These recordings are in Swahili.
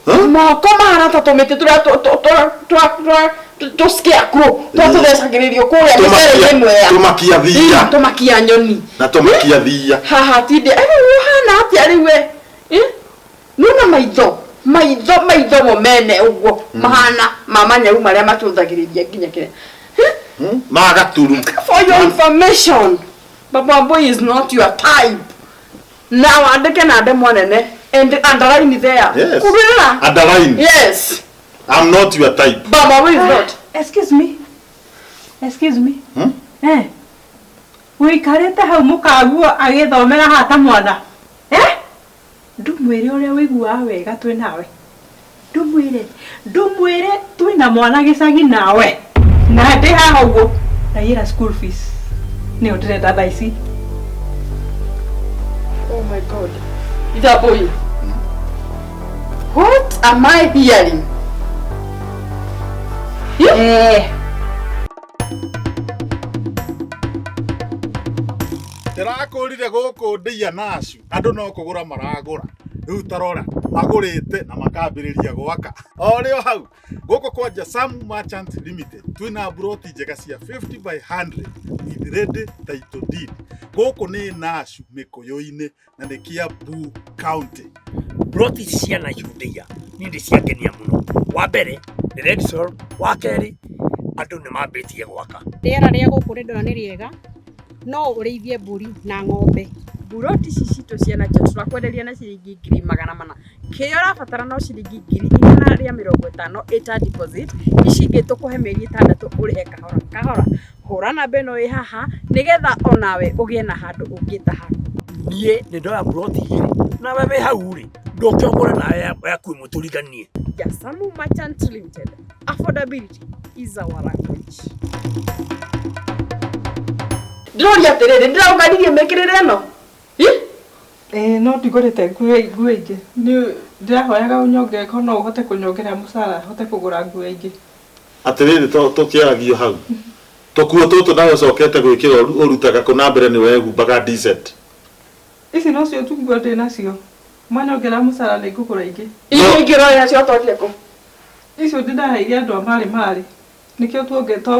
Moko mahana ta tomete tura to scarecrow. To thecagĩrĩrio kũrĩa mĩcere ĩmwe ya. Tumakia thia. Tumakia nyoni. Na tumakia thia. Haha tinde. Hana atĩa rĩu we? Nuna maitho mo mene ũguo. Mahana mamanyau marĩa matũthagĩrĩria nginya kĩrĩa. Magaturu. For your information, Baba Boy is not your type. Now andike na ndemo nene and underline there. Yes. Kurira. Underline. Yes. I'm not your type. Baba Boy is not. Excuse me. Wikarete hau mukaguo agithomera hata mwana. Ndumwire uria wiguaga wega twi nawe. Ndumwire twina mwana gicagi nawe. Na ndi haha uguo ndaira school fees. Ni ndirenda thaici. Oh my God. Ida boy. What am I hearing? Ndĩrakũrire gũkũ ndia nacu andũ no kũgũra maragũra rĩu tarora magũrĩte na makambĩrĩria gwaka o rĩo hau gũkũ kwa Jasamu Merchant Limited twina broti njega cia 50 by 100 with ready title deed. Gũkũ nĩ nacu Mĩkũyũ-inĩ na nĩ Kiambu County. Broti cia na Judea nĩ ndĩciangenia mũno. Wa mbere nĩ red soil, wa kerĩ andũ nĩ mambĩtie gwaka. Rĩera rĩa gũkũ rĩndona nĩ rĩega. No ũrĩithie mbũri na ng'ombe. Buroti ici citũ cia na turakwenderia na ciringi 400. Kĩyo ũrabatara no ciringi 450 ĩta deposit. Ici ingĩ tũkũhe mĩeri 6 ũrĩhe kahora. Hũra namba ĩno ĩ haha nĩgetha onawe ũgĩe na handũ ũngĩtaha. Niĩ nĩ ndoya broti igĩrĩ na wewe hau rĩ ndũkĩongore nawe yaku mũtũriganie. Jasamu Merchant Limited. Affordability is our language. Ndĩroria atĩrĩrĩ ndĩraugaririe mĩkĩrĩre ĩno. No ndigũrĩte nguo ingĩ. Nĩ ndĩrahoyaga ũnyonge ko no ũhote kũnyongera mũcara hote kũgũra nguo ingĩ. Atĩrĩrĩ tũkĩaragio hau. Tũkuo tũtũ nawe cokete gwĩkĩra ũrutaga kũ na mbere nĩ wehumbaga decent. Ici no cio tu nguo ndĩ nacio. Mwanyongera mũcara nĩ ngũgũra ingĩ. Icio ingĩroya nacio twakia kũ? Icio ndĩraheire andũ a marĩ. Nĩkĩo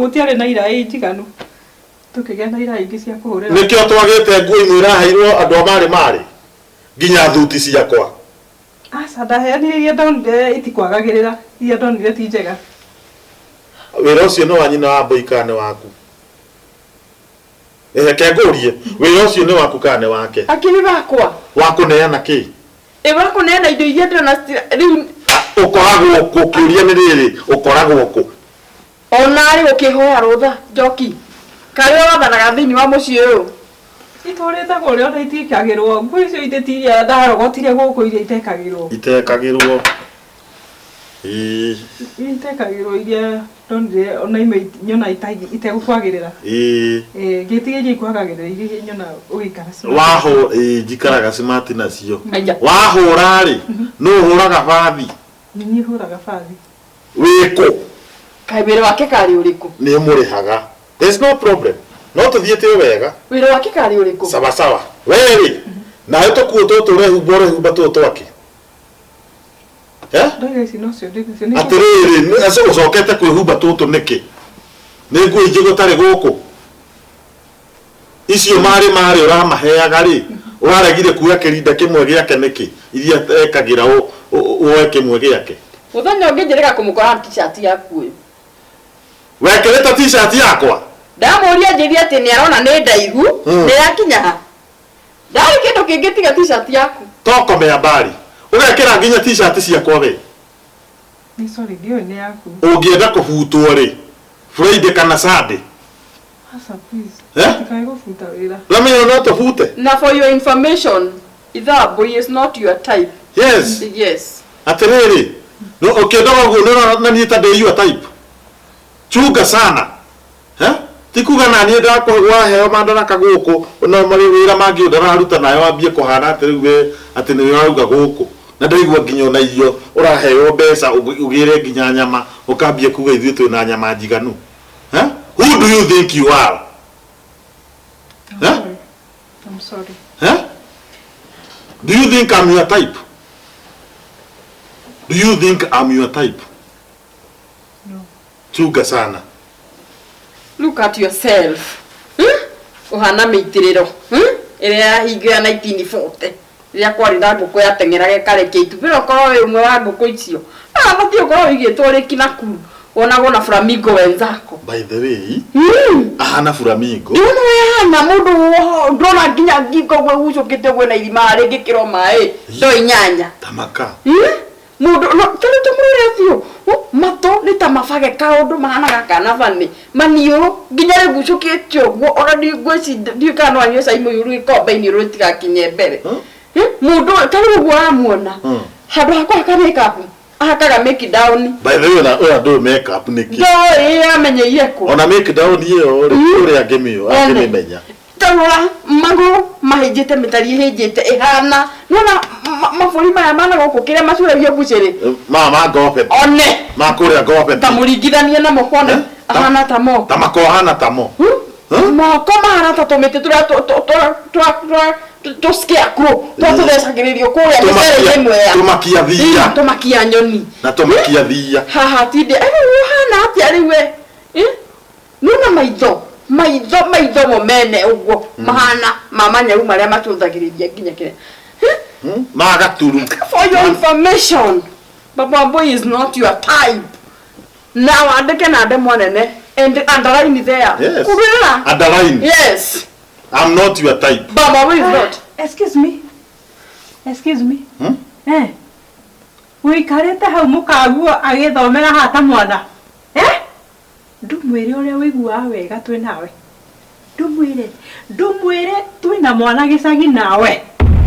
gũtiarĩ na iraĩ njiganu. Tukĩgĩa na iraĩ ingĩ cia kũhũrĩra. Nĩkĩo twagĩte nguo imwe iraheirwo andũ a marĩ. Nginya thuti ciakwa. Aca ndaheanire iria ndonire itikwagagĩrĩra. Iria ndonire ti njega. Wĩra ũcio nĩ wa nyina wa Boikane waku. Reke ngũrie, wĩra ũcio nĩ waku kana wake? Akiri bakwa. Wakũneana kĩ? Wakũneana indo iria ndĩrona rĩu ũkoragwo kũ kĩũria nĩ rĩrĩ ũkoragwo kũ? Onarĩ ũkĩhoya rũtha Njoki. Karĩ wathanaga thĩinĩ wa mũciĩ ũyũ. Itũrĩte kũrĩa ona itikagĩrwo. Nguo icio itĩtiria ndarogotire gũkũ iria itekagĩrwo. Itekagĩrwo. Itekagĩrwo iria ndonire ona ime nyona itegũkwagĩrĩra. Gĩtigĩrie ikwagagĩrĩra iria nyona ũgĩikara smart. Waho njikaraga smart nacio. Wahũra rĩ no ũhũraga bathi. Niĩ hũraga bathi. Wĩkũ? Kaĩ wĩra wake karĩ ũrĩkũ? Nĩ mũrĩhaga. There's no problem. No tũthiĩte wega. Wĩra wake karĩ ũrĩkũ? Sawa sawa. Wewe na tũkuo tũtũ rehumba tũtũ twake. Ndoiga ici no cio ndĩcio. Atĩrĩrĩ nĩ ũcokete kwĩhumba tũtũ nĩkĩ? Nĩ nguo ingĩ gũtarĩ gũkũ. Icio marĩ ũramaheaga rĩ ũraregire kuoya kĩrinda kĩmwe gĩake nĩkĩ? Iria ekagĩra woe kĩmwe gĩake. Mũthenya ũngĩ njĩrĩga kũmũkora t-shirt yaku ĩ. Wekĩrĩte t-shirt yakwa? Ndamũria njĩria atĩ nĩ arona nĩ ndaihu, nĩ yakinya ha. Ndarĩ kĩndũ kĩngĩ tiga t-shirt yaku. Tokomea mbari. Ũgekĩra nginya t-shirt ciakwa we. Nĩ sorry ndio nĩ yaku. Ũngĩenda kũbutwo rĩ Friday kana Saturday. Asa please. Tikai gũbuta wĩra. Lamenya no tũbute. Na for your information, Ida Boy is not your type. Yes. Yes. Atĩrĩrĩ. No ũkĩndoga ũguo na niĩ ta ndĩ your type. Chunga sana. Tikuga na niĩ ndakwa heo mandaraka gũkũ no marĩ wĩra mangĩ ndararuta nayo wambie kũhana atĩ rĩu we atĩ nĩ wauga gũkũ na ndaigua nginya ona irio ũraheo mbeca ũgĩre nginya nyama ũkambie kuga ithuĩ twĩna nyama njiganu. Who do you think you are? I'm sorry. Do you think I'm your type? Do you think I'm your type? No. Chunga sana. Look at yourself. Uhana mitiriro. Ĩrĩa hingo ya 1940. Ĩrĩa kwari na ngũkũ yateng'eraga kareke itubĩra korwo wĩ ũmwe wa ngũkũ icio. Bati ukorwo wĩgĩtwo rĩki na kuru. Onago na flamingo wenzako. By the way, ahana flamingo. Ndona yana mundu ndona nginya ngingo gwe gucukite gwe na irima rĩngĩ kĩro maĩ. Ndo inyanya. Tamaka. Mundu no tele tumure thio. Mato nĩ ta mabage kaundu mahanaga kana bani. Maniũrũ nginya rĩgucukĩtio gwo already gweci ndikano anyo sai mũyũrũ ikombe-inĩ rũtiga kinye mbere. Mundu tele gwo amuona. Handũ hakwa kanikapu. Akaga make down. By the way, na do make up niki. Do amenyeire ko. Ona make down hiyo uri agemio, akimenya. Tarora maguru mahijite mitari hijite ihana. Nona mafuri maya mana goko kire masure byo bucere. Mama gope. One. Makure gope. Tamurigithania na mokone. Ahana tamo. Tamako hana tamo. Moko mahana tatomete to scarecrow. To desagiririo ko ya misere yemwe ya. Tumakia thia. Tumakia nyoni. Na tumakia thia. Haha tinde. Hana atia riwe. Nuna maitho mo mene ugo mahana mamanya maria matũthagĩrĩria nginya kire. Magaturu. For your information, Baba Boy is not your type. Now andike na ande mwanene and underline there. Yes. Kubira. Underline. Yes. I'm not your type. Baba Boy is not. Excuse me. Wikarete hau mukaguo agithomera hata mwana. Ndumwire uria wigua wega twi nawe. Ndumwire twi na mwana gicagi nawe.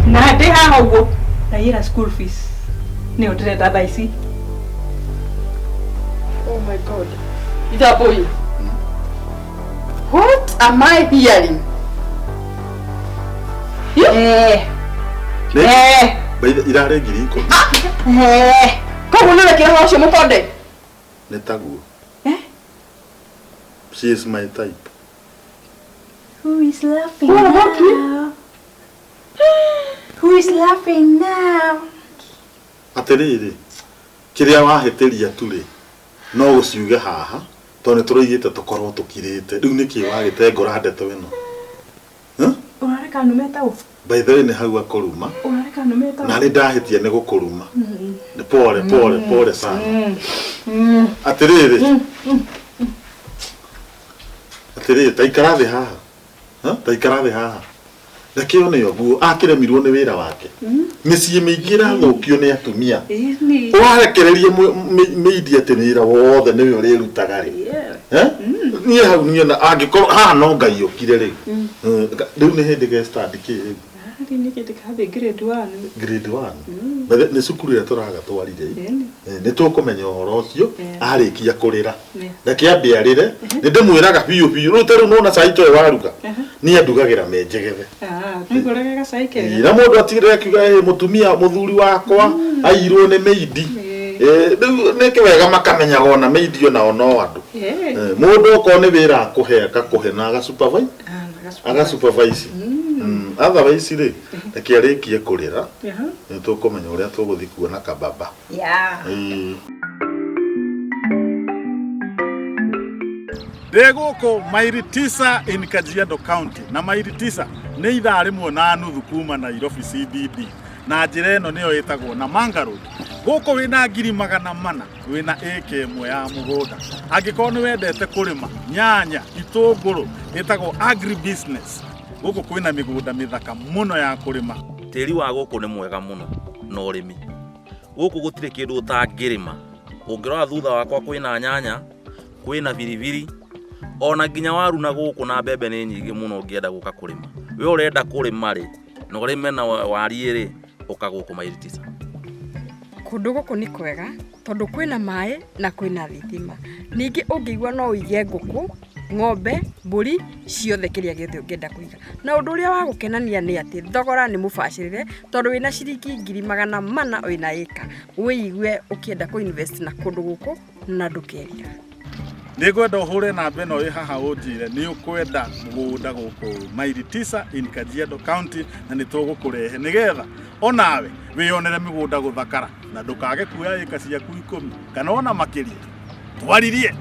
Na ndi haha uguo ndaira school fees. Ni ndirenda thaa ici. Oh my God. Ida boy. What am I hearing? Baida irare ngiri iko. Koguo nĩ wekire ho cio mũkonde. Netaguo. She is my type. Who is laughing What about now? you? Who is laughing now? Atiriri. Kiria waheteria turi. No uciuge haha. Tone tũroigĩte tũkorwo tũkirĩte. Rĩu nĩkĩ wagĩte ngora ndeto ĩno? Urareka numeta u. By the way nĩ hau akoruma. Urareka numeta. Na nĩ ndahĩtia nĩ gũkũruma. Nĩ pole sana. Atiriri. Atiriri taikara thĩ haha. Taikara thĩ haha. Rekeo nĩ oguo akĩremirwo nĩ wĩra wake. Mĩciĩ mĩingĩ ĩrathũkio nĩ atumia. Warekererie media atĩ wĩra wothe nĩwe ũrĩrutaga rĩ. Niĩ hau niĩ angĩkorwo haha no Ngai ũkire rĩu. Rĩu nĩ hĩndĩ ge start kĩ. Nĩ kĩndĩ kathi grade 1. Grade 1. Nĩ cukuru ĩrĩa tũraga twarire. Nĩ tũkũmenya ũhoro ũcio arĩkia kũrĩra. Reke ambe arĩre. Nĩ ndĩmwĩraga biũ. Rĩu tarĩu nona cai toĩ waruga. Niĩ ndugagĩra menjegethe. Nĩngũragaga cai kega. Na mũndũ atigire akiuga mũtumia mũthuri wakwa airwo nĩ meidi. Rĩu nĩ wega makamenyaga ona meidi ona no andũ. Mũndũ okorwo nĩ wĩra akũhe akakũhe na agasupervise. Otherwise rĩ reke arĩkie kũrĩra. Nĩ tũkũmenya ũrĩa tũgũthiĩ kuona kababa. Ndegũkũ maili 9 in Kajiado County na maili 9 nĩ ithaa rĩmwe na nuthu kuma Nairobi CBD na njĩra ĩno nĩyo ĩtagwo Namanga Road. Gũkũ wĩna ngiri 400 wĩna ĩka ĩmwe ya mũgũnda. Angĩkorwo nĩ wendete kũrĩma nyanya, itũngũrũ ĩtagwo agri business. Gũkũ kwĩna mĩgũnda mĩthaka mũno ya kũrĩma. Tĩri wa gũkũ nĩ mwega mũno na ũrĩmi. Gũkũ gũtirĩ kĩndũ ũtangĩrĩma. Ũngĩrora thutha wakwa kwĩna nyanya, kwĩna biribiri, ona nginya waru na gũkũ na mbembe nĩ nyingĩ mũno ũngĩenda gũka kũrĩma. We ũrenda kũrĩma rĩ, na ũrĩme na wariĩ rĩ, ũka gũkũ maili 9. Kũndũ gũkũ nĩ kwega tondũ kwĩna maĩ na kwĩna thitima. Ningĩ ũngĩigua no ũige ngũkũ, ng'ombe, mbũri ciothe kĩrĩa gĩothe ũngĩenda kũiga. Na ũndũ ũrĩa wa gũkenania nĩ atĩ thogora nĩ mũbacĩrĩre tondũ wĩna ciringi 400 wĩna ĩka. Wĩigue ũkĩenda kũinvest na kũndũ gũkũ na ndũkeria. Nĩngwenda ũhũre namba ĩno ĩ haha ũnjĩre nĩ ũkwenda mũgũnda gũkũ maili 9 in Kajiado County na nĩ tũgũkũrehe nĩgetha onawe wĩyonere mĩgũnda gũthakara. na ndukage kuoya ĩka ciaku 10 kana ona makĩria. Twaririe.